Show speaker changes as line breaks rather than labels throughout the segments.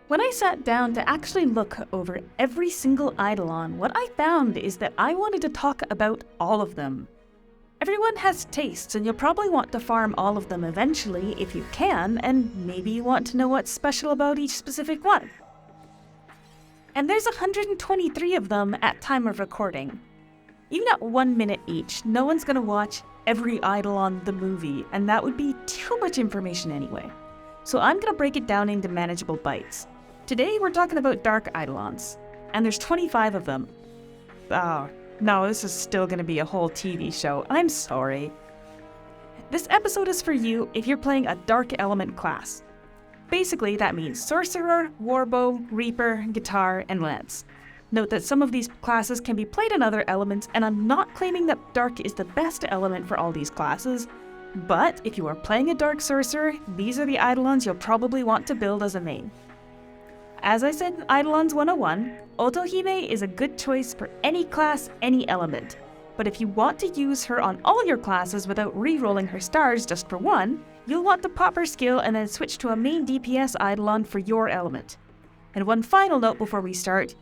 When I sat down to actually look over every single Eidolon, what I found is that I wanted to talk about all of them. Everyone has tastes, and you'll probably want to farm all of them eventually if you can, and maybe you want to know what's special about each specific one. And there's 123 of them at time of recording. Even at 1 minute each, no one's gonna watch every Eidolon the movie, and that would be too much information anyway. So I'm gonna break it down into manageable bites. Today we're talking about dark Eidolons, and there's 25 of them. Oh, no, this is still gonna be a whole TV show. I'm sorry. This episode is for you if you're playing a dark element class. Basically, that means Sorcerer, Warbow, Reaper, Guitar, and Lance. Note that some of these classes can be played in other elements, and I'm not claiming that Dark is the best element for all these classes, but if you are playing a Dark Sorcerer, these are the Eidolons you'll probably want to build as a main. As I said in Eidolons 101, Otohime is a good choice for any class, any element. But if you want to use her on all your classes without re-rolling her stars just for one, you'll want to pop her skill and then switch to a main DPS Eidolon for your element. And one final note before we start,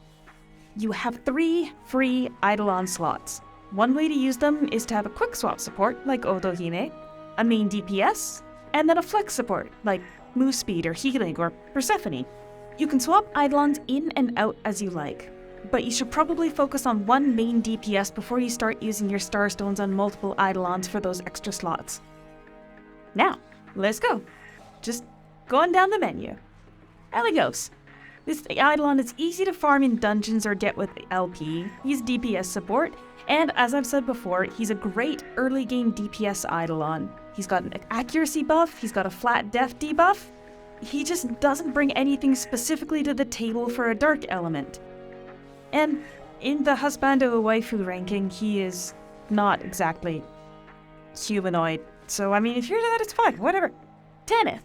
you have 3 free Eidolon slots. One way to use them is to have a quick swap support like Otohime, a main DPS, and then a flex support like move speed or healing or Persephone. You can swap Eidolons in and out as you like, but you should probably focus on one main DPS before you start using your Starstones on multiple Eidolons for those extra slots. Now, let's go. Just going down the menu. Eligos. This Eidolon is easy to farm in dungeons or get with LP. He's DPS support, and as I've said before, he's a great early game DPS Eidolon. He's got an accuracy buff, he's got a flat def debuff. He just doesn't bring anything specifically to the table for a dark element. And in the Husbando Waifu ranking, he is not exactly humanoid. So, I mean, if you're that, it's fine, whatever. Tanith.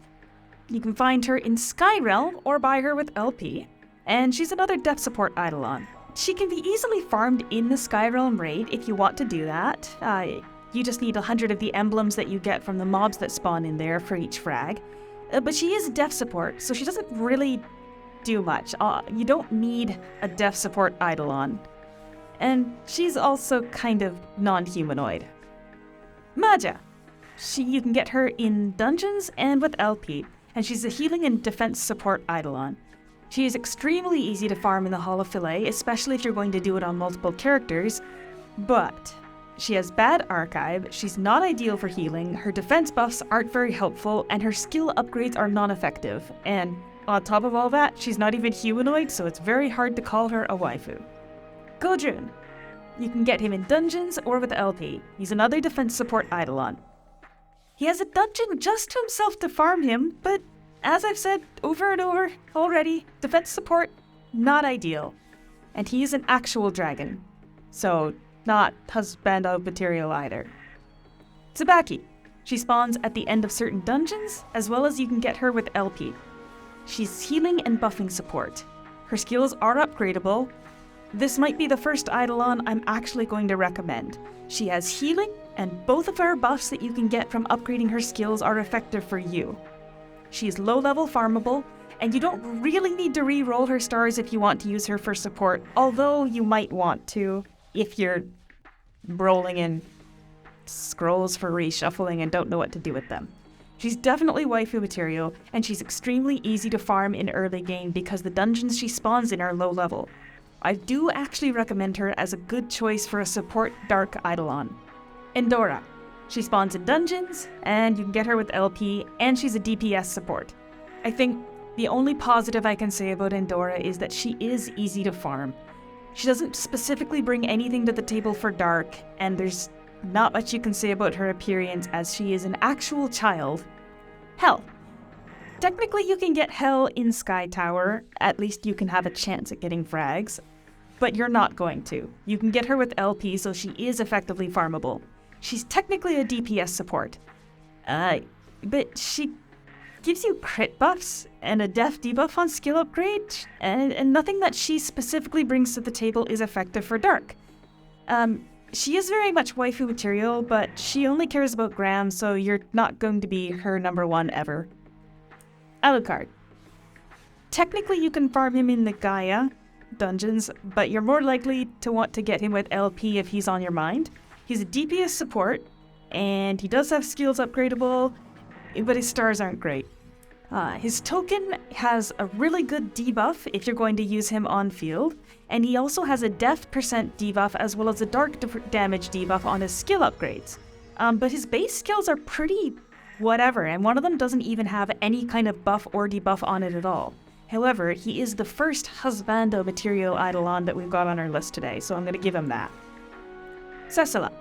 You can find her in Skyrealm or buy her with LP, and she's another depth support Eidolon. She can be easily farmed in the Skyrealm raid if you want to do that. You just need 100 of the emblems that you get from the mobs that spawn in there for each frag. But she is def support, so she doesn't really do much. You don't need a def support Eidolon. And she's also kind of non-humanoid. Maja. You can get her in dungeons and with LP, and she's a healing and defense support Eidolon. She is extremely easy to farm in the Hall of Filet, especially if you're going to do it on multiple characters, but she has bad archive, she's not ideal for healing, her defense buffs aren't very helpful, and her skill upgrades are non-effective. And on top of all that, she's not even humanoid, so it's very hard to call her a waifu. Ghodroon. You can get him in dungeons or with LP. He's another defense support Eidolon. He has a dungeon just to himself to farm him, but as I've said over and over already, defense support, not ideal. And he is an actual dragon, so not Husbando material either. Tsubaki. She spawns at the end of certain dungeons, as well as you can get her with LP. She's healing and buffing support. Her skills are upgradable. This might be the first Eidolon I'm actually going to recommend. She has healing, and both of her buffs that you can get from upgrading her skills are effective for you. She is low-level farmable, and you don't really need to re-roll her stars if you want to use her for support, although you might want to if you're rolling in scrolls for reshuffling and don't know what to do with them. She's definitely waifu material, and she's extremely easy to farm in early game because the dungeons she spawns in are low level. I do actually recommend her as a good choice for a support dark Eidolon. Endora. She spawns in dungeons, and you can get her with LP, and she's a DPS support. I think the only positive I can say about Endora is that she is easy to farm. She doesn't specifically bring anything to the table for dark, and there's not much you can say about her appearance as she is an actual child. Hell. Technically you can get Hell in Sky Tower, at least you can have a chance at getting frags, but you're not going to. You can get her with LP, so she is effectively farmable. She's technically a DPS support. But she gives you crit buffs and a def debuff on skill upgrade, and nothing that she specifically brings to the table is effective for dark. She is very much waifu material, but she only cares about Graham, so you're not going to be her number one ever. Alucard. Technically, you can farm him in the Gaia dungeons, but you're more likely to want to get him with LP if he's on your mind. He's a DPS support, and he does have skills upgradable, but his stars aren't great. His token has a really good debuff if you're going to use him on field, and he also has a death percent debuff as well as a dark damage debuff on his skill upgrades. But his base skills are pretty whatever, and one of them doesn't even have any kind of buff or debuff on it at all. However, he is the first Husbando material Eidolon that we've got on our list today, so I'm going to give him that. Cesela.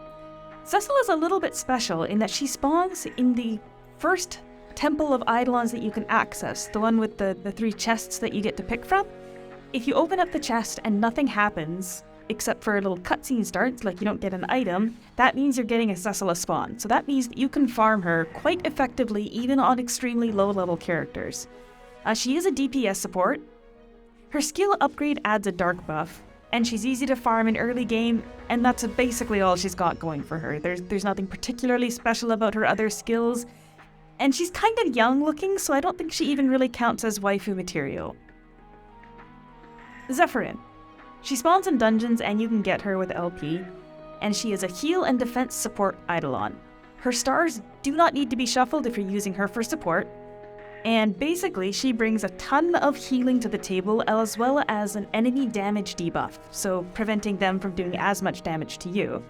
Cesela is a little bit special in that she spawns in the first temple of Eidolons that you can access, the one with the 3 chests that you get to pick from. If you open up the chest and nothing happens, except for a little cutscene starts, like you don't get an item, that means you're getting a Cesela spawn. So that means that you can farm her quite effectively even on extremely low-level characters. She is a DPS support. Her skill upgrade adds a dark buff, and she's easy to farm in early game, and that's basically all she's got going for her. There's nothing particularly special about her other skills, and she's kind of young looking, so I don't think she even really counts as waifu material. Zephyrine. She spawns in dungeons and you can get her with LP, and she is a heal and defense support Eidolon. Her stars do not need to be shuffled if you're using her for support, and basically she brings a ton of healing to the table as well as an enemy damage debuff, so preventing them from doing as much damage to you.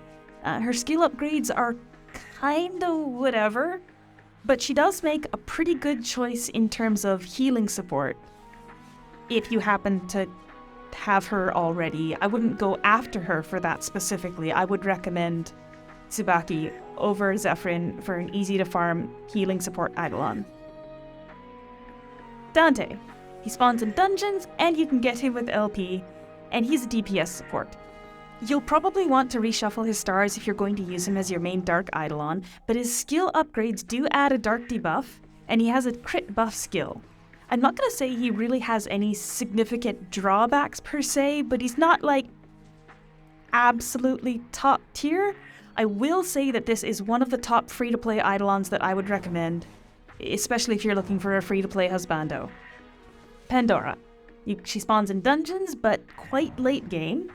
Her skill upgrades are kinda whatever, but she does make a pretty good choice in terms of healing support. If you happen to have her already, I wouldn't go after her for that specifically. I would recommend Tsubaki over Zephyrine for an easy to farm healing support Eidolon. Dante. He spawns in dungeons and you can get him with LP, and he's a DPS support. You'll probably want to reshuffle his stars if you're going to use him as your main dark Eidolon, but his skill upgrades do add a dark debuff, and he has a crit buff skill. I'm not going to say he really has any significant drawbacks per se, but he's not like absolutely top tier. I will say that this is one of the top free-to-play Eidolons that I would recommend, especially if you're looking for a free-to-play Husbando. Pandora. She spawns in dungeons, but quite late game,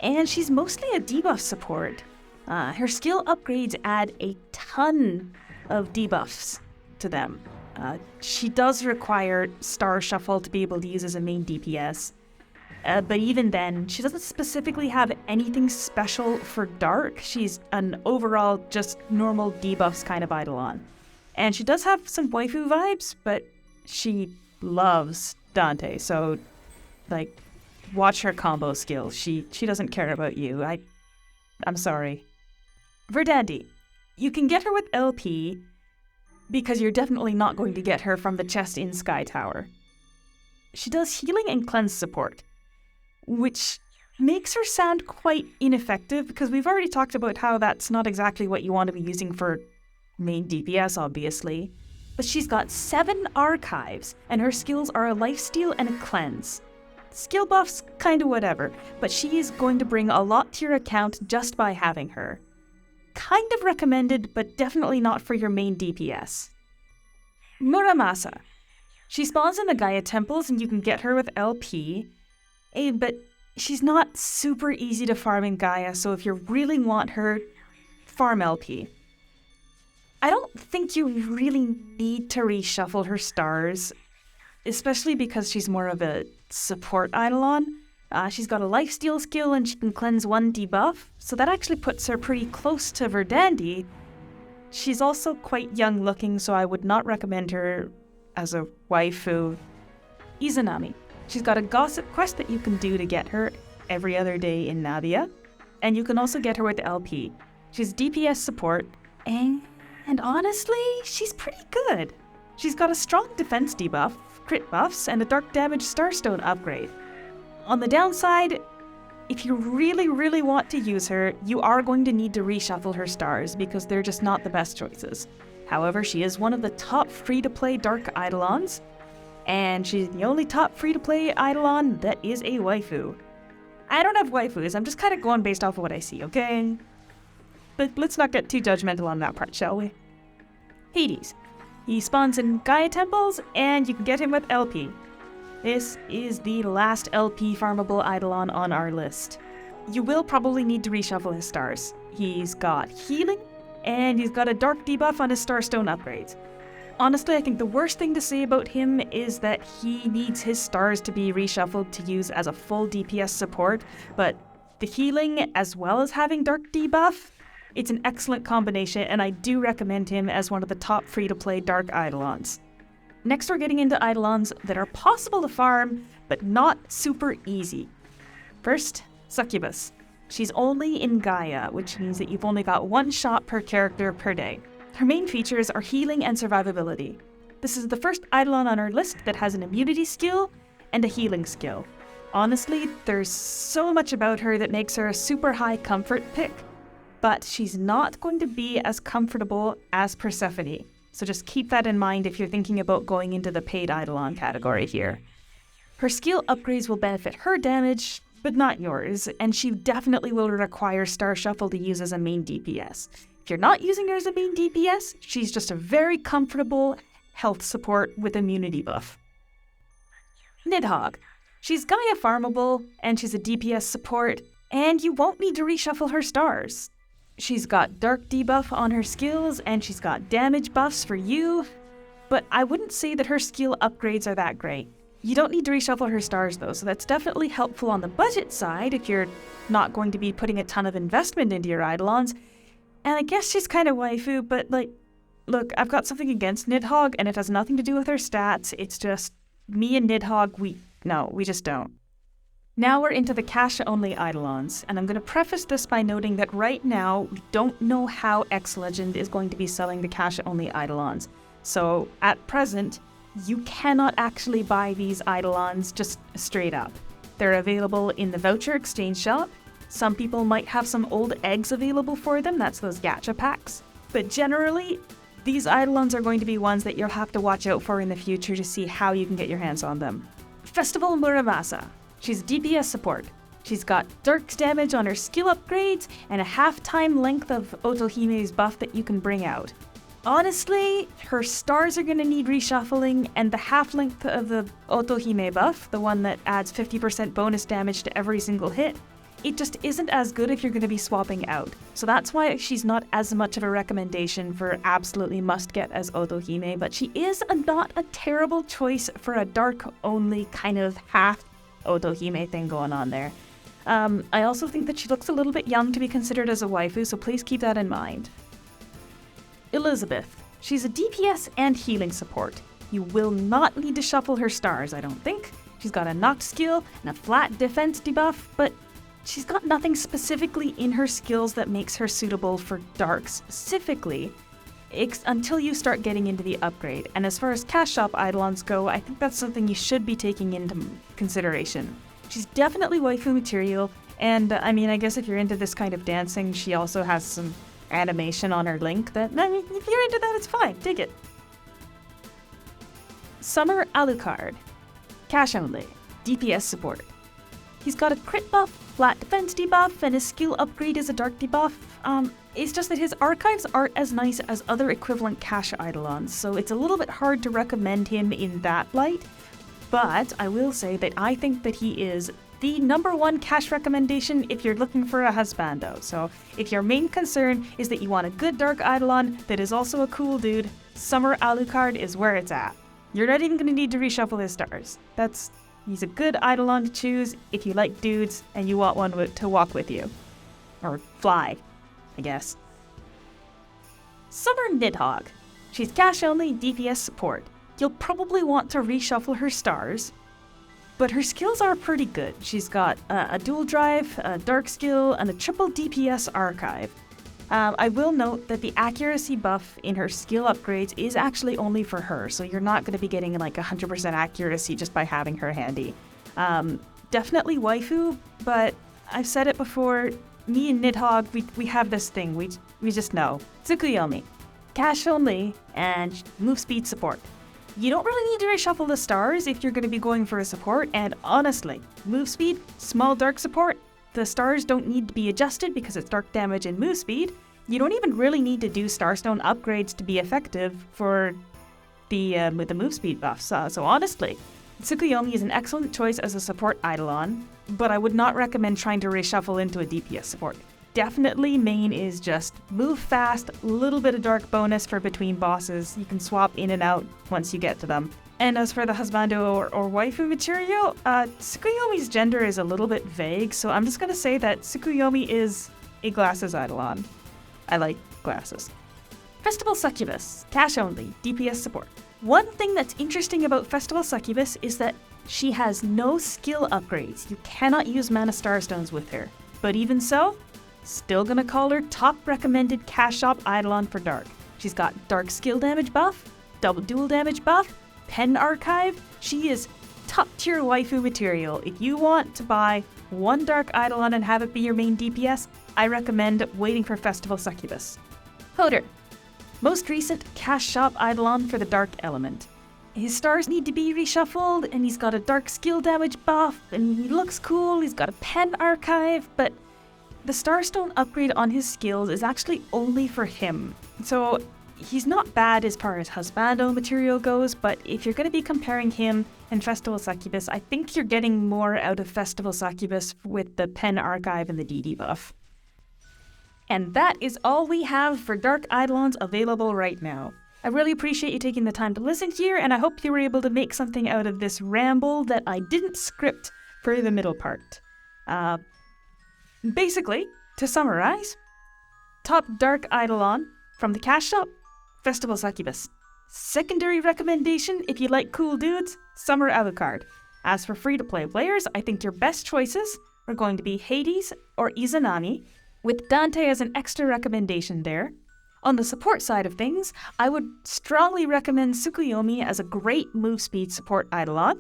and she's mostly a debuff support. Her skill upgrades add a ton of debuffs to them. She does require Star Shuffle to be able to use as a main DPS, but even then, she doesn't specifically have anything special for Dark. She's an overall just normal debuffs kind of Eidolon. And she does have some waifu vibes, but she loves Dante, so, like, watch her combo skills. She doesn't care about you. I'm sorry. Verdandi. You can get her with LP, because you're definitely not going to get her from the chest in Sky Tower. She does healing and cleanse support, which makes her sound quite ineffective because we've already talked about how that's not exactly what you want to be using for main DPS, obviously. But she's got 7 archives, and her skills are a lifesteal and a cleanse. Skill buffs, kinda whatever, but she is going to bring a lot to your account just by having her. Kind of recommended, but definitely not for your main DPS. Muramasa. She spawns in the Gaia temples and you can get her with LP, but she's not super easy to farm in Gaia, so if you really want her, farm LP. I don't think you really need to reshuffle her stars, especially because she's more of a support Eidolon. She's got a lifesteal skill and she can cleanse 1 debuff, so that actually puts her pretty close to Verdandi. She's also quite young looking, so I would not recommend her as a waifu. Izanami. She's got a gossip quest that you can do to get her every other day in Navia, and you can also get her with LP. She's DPS support, and honestly, she's pretty good. She's got a strong defense debuff, crit buffs, and a dark damage starstone upgrade. On the downside, if you really, really want to use her, you are going to need to reshuffle her stars because they're just not the best choices. However, she is one of the top free-to-play Dark Eidolons, and she's the only top free-to-play Eidolon that is a waifu. I don't have waifus, I'm just kind of going based off of what I see, okay? But let's not get too judgmental on that part, shall we? Hades. He spawns in Gaia temples, and you can get him with LP. This is the last LP farmable Eidolon on our list. You will probably need to reshuffle his stars. He's got healing, and he's got a dark debuff on his Starstone upgrades. Honestly, I think the worst thing to say about him is that he needs his stars to be reshuffled to use as a full DPS support, but the healing as well as having dark debuff, it's an excellent combination, and I do recommend him as one of the top free-to-play dark Eidolons. Next, we're getting into Eidolons that are possible to farm, but not super easy. First, Succubus. She's only in Gaia, which means that you've only got one shot per character per day. Her main features are healing and survivability. This is the first Eidolon on our list that has an immunity skill and a healing skill. Honestly, there's so much about her that makes her a super high comfort pick, but she's not going to be as comfortable as Persephone. So just keep that in mind if you're thinking about going into the paid Eidolon category here. Her skill upgrades will benefit her damage, but not yours, and she definitely will require Star Shuffle to use as a main DPS. If you're not using her as a main DPS, she's just a very comfortable health support with immunity buff. Nidhogg. She's Gaia farmable, and she's a DPS support, and you won't need to reshuffle her stars. She's got dark debuff on her skills, and she's got damage buffs for you, but I wouldn't say that her skill upgrades are that great. You don't need to reshuffle her stars though, so that's definitely helpful on the budget side if you're not going to be putting a ton of investment into your Eidolons. And I guess she's kind of waifu, but look, I've got something against Nidhogg, and it has nothing to do with her stats. It's just, me and Nidhogg, we just don't. Now we're into the cash-only Eidolons, and I'm going to preface this by noting that right now, we don't know how X-Legend is going to be selling the cash-only Eidolons. So, at present, you cannot actually buy these Eidolons just straight up. They're available in the voucher exchange shop. Some people might have some old eggs available for them, that's those gacha packs. But generally, these Eidolons are going to be ones that you'll have to watch out for in the future to see how you can get your hands on them. Festival Muramasa. She's DPS support. She's got dark damage on her skill upgrades and a half-time length of Otohime's buff that you can bring out. Honestly, her stars are going to need reshuffling, and the half-length of the Otohime buff, the one that adds 50% bonus damage to every single hit, it just isn't as good if you're going to be swapping out. So that's why she's not as much of a recommendation for absolutely must-get as Otohime, but she is not a terrible choice for a dark-only kind of half Otohime thing going on there. I also think that she looks a little bit young to be considered as a waifu, so please keep that in mind. Elizabeth. She's a DPS and healing support. You will not need to shuffle her stars, I don't think. She's got a knocked skill and a flat defense debuff, but she's got nothing specifically in her skills that makes her suitable for dark specifically, until you start getting into the upgrade. And as far as cash shop Eidolons go, I think that's something you should be taking into consideration. She's definitely waifu material, and I guess if you're into this kind of dancing, she also has some animation on her link that, if you're into that, it's fine, dig it. Summer Alucard. Cash only. DPS support. He's got a crit buff, flat defense debuff, and his skill upgrade is a dark debuff. It's just that his archives aren't as nice as other equivalent cash Eidolons, so it's a little bit hard to recommend him in that light. But I will say that I think that he is the #1 cash recommendation if you're looking for a husbando. So if your main concern is that you want a good dark Eidolon that is also a cool dude, Summer Alucard is where it's at. You're not even going to need to reshuffle his stars. He's a good Eidolon to choose if you like dudes and you want one to walk with you. Or fly, I guess. Summer Nidhogg. She's cash only DPS support. You'll probably want to reshuffle her stars, but her skills are pretty good. She's got a dual drive, a dark skill, and a triple DPS archive. I will note that the accuracy buff in her skill upgrades is actually only for her, so you're not going to be getting like 100% accuracy just by having her handy. Definitely waifu, but I've said it before, me and Nidhogg, we have this thing, we just know. Tsukuyomi. Cash only, and move speed support. You don't really need to reshuffle the stars if you're going to be going for a support, and honestly, move speed, small dark support, the stars don't need to be adjusted because it's dark damage and move speed. You don't even really need to do Starstone upgrades to be effective for with the move speed buffs. So honestly, Tsukuyomi is an excellent choice as a support Eidolon, but I would not recommend trying to reshuffle into a DPS support. Definitely main is just move fast, little bit of dark bonus for between bosses. You can swap in and out once you get to them. And as for the Husbando or Waifu material, Tsukuyomi's gender is a little bit vague, so I'm just gonna say that Tsukuyomi is a glasses Eidolon. I like glasses. Festival Succubus, cash only, DPS support. One thing that's interesting about Festival Succubus is that she has no skill upgrades. You cannot use Mana Starstones with her. But even so, still gonna call her top recommended cash shop Eidolon for Dark. She's got Dark skill damage buff, double dual damage buff, Pen Archive. She is top tier waifu material. If you want to buy one Dark Eidolon and have it be your main DPS, I recommend waiting for Festival Succubus. Hodur. Most recent cash shop Eidolon for the Dark element. His stars need to be reshuffled, and he's got a Dark skill damage buff, and he looks cool, he's got a Pen Archive, but the Starstone upgrade on his skills is actually only for him. So he's not bad as far as Husbando material goes, but if you're going to be comparing him and Festival Succubus, I think you're getting more out of Festival Succubus with the Pen Archive and the DD buff. And that is all we have for Dark Eidolons available right now. I really appreciate you taking the time to listen here, and I hope you were able to make something out of this ramble that I didn't script for the middle part. Basically, to summarize, top Dark Eidolon from the cash shop, Festival Succubus. Secondary recommendation if you like cool dudes, Summer Alucard. As for free-to-play players, I think your best choices are going to be Hades or Izanami, with Dante as an extra recommendation there. On the support side of things, I would strongly recommend Tsukuyomi as a great move speed support Eidolon,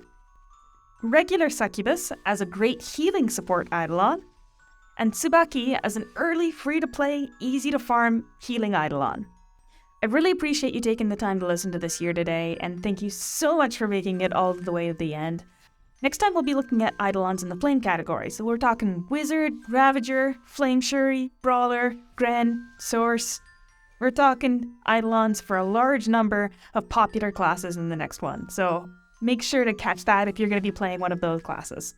regular Succubus as a great healing support Eidolon, and Tsubaki as an early free-to-play, easy-to-farm healing Eidolon. I really appreciate you taking the time to listen to this here today, and thank you so much for making it all the way to the end. Next time we'll be looking at Eidolons in the Flame category, so we're talking Wizard, Ravager, Flame Shuri, Brawler, Gren, Source. We're talking Eidolons for a large number of popular classes in the next one, so make sure to catch that if you're going to be playing one of those classes.